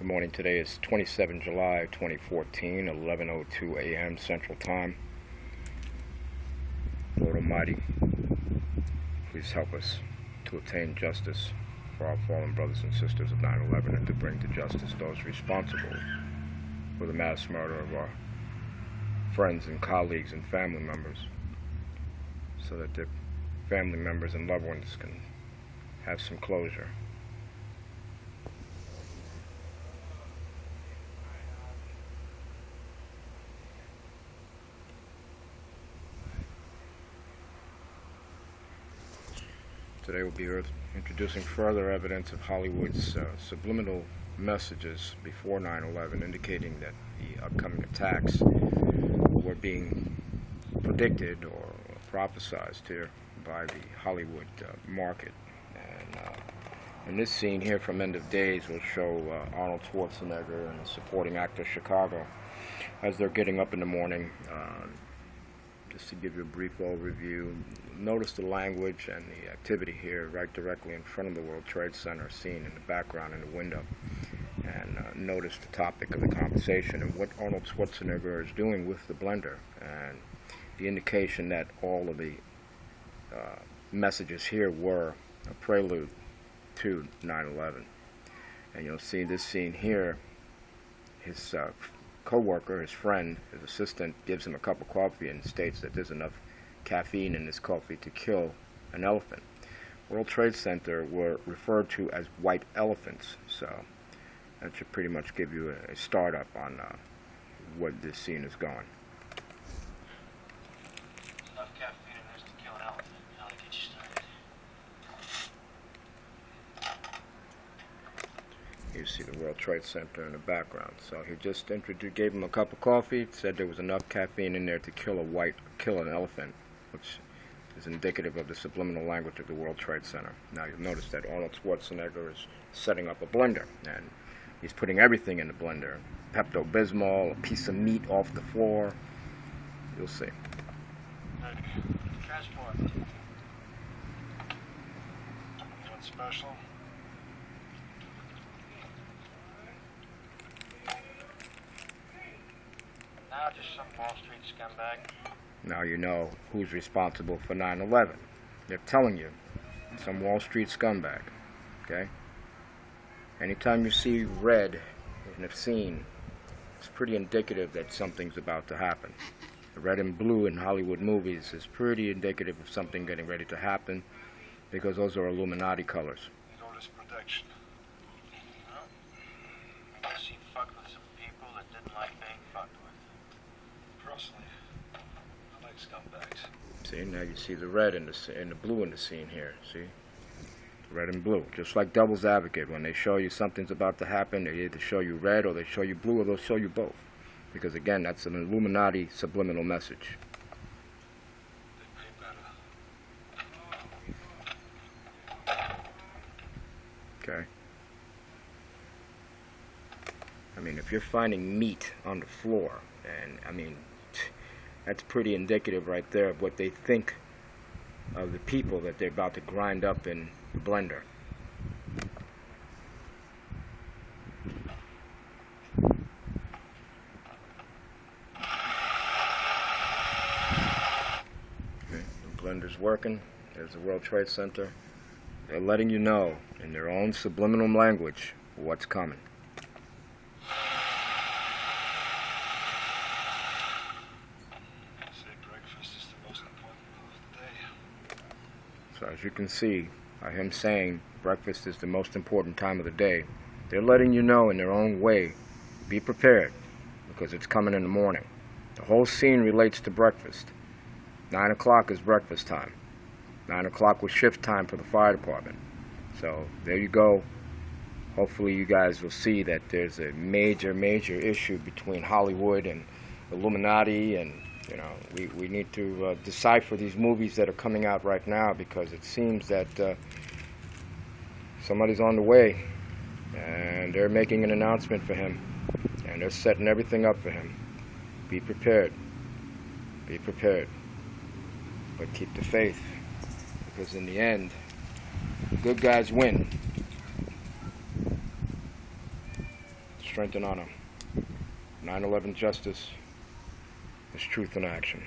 Good morning. Today is 27 July 2014, 11:02 a.m. Central Time. Lord Almighty, please help us to obtain justice for our fallen brothers and sisters of 9/11 and to bring to justice those responsible for the mass murder of our friends and colleagues and family members, so that their family members and loved ones can have some closure. Today we'll be introducing further evidence of Hollywood's subliminal messages before 9/11, indicating that the upcoming attacks were being predicted or prophesized here by the Hollywood market. And in this scene here from End of Days, we'll show Arnold Schwarzenegger and the supporting actor Chicago as they're getting up in the morning. Just to give you a brief overview, notice the language and the activity here right directly in front of the World Trade Center, seen in the background in the window. And notice the topic of the conversation and what Arnold Schwarzenegger is doing with the blender, and the indication that all of the messages here were a prelude to 9/11. And you'll see this scene here, his co-worker, his friend, his assistant, gives him a cup of coffee and states that there's enough caffeine in this coffee to kill an elephant. World Trade Center were referred to as white elephants, so that should pretty much give you a start up on where this scene is going. There's enough caffeine in this to kill an elephant. Now to get you started. You see the World Trade Center in the background. So he just gave him a cup of coffee, said there was enough caffeine in there to kill an elephant, which is indicative of the subliminal language of the World Trade Center. Now you'll notice that Arnold Schwarzenegger is setting up a blender, and he's putting everything in the blender. Pepto-Bismol, a piece of meat off the floor. You'll see. Transport. Anyone special? Now just some Wall Street scumbag. Now you know who's responsible for 9/11. They're telling you, some Wall Street scumbag. Okay? Anytime you see red in a scene, it's pretty indicative that something's about to happen. The red and blue in Hollywood movies is pretty indicative of something getting ready to happen, because those are Illuminati colors. All this protection. Well, I guess he fucked with some people that didn't like being fucked with. Personally, I like scumbags. See, now you see the red and the blue in the scene here. See? Red and blue. Just like Devil's Advocate, when they show you something's about to happen, they either show you red or they show you blue, or they'll show you both. Because again, that's an Illuminati subliminal message. They pay better. Okay? I mean, if you're finding meat on the floor, and I mean, that's pretty indicative right there of what they think of the people that they're about to grind up in the blender. Okay, the blender's working. There's the World Trade Center. They're letting you know in their own subliminal language what's coming. So as you can see, by him saying breakfast is the most important time of the day, they're letting you know in their own way, be prepared, because it's coming in the morning. The whole scene relates to breakfast. 9 o'clock is breakfast time. 9 o'clock was shift time for the fire department. So there you go. Hopefully you guys will see that there's a major issue between Hollywood and Illuminati, and you know, we need to decipher these movies that are coming out right now, because it seems that somebody's on the way, and they're making an announcement for him, and they're setting everything up for him. Be prepared. Be prepared. But keep the faith, because in the end, the good guys win. strength and honor. 9/11 justice is truth in action.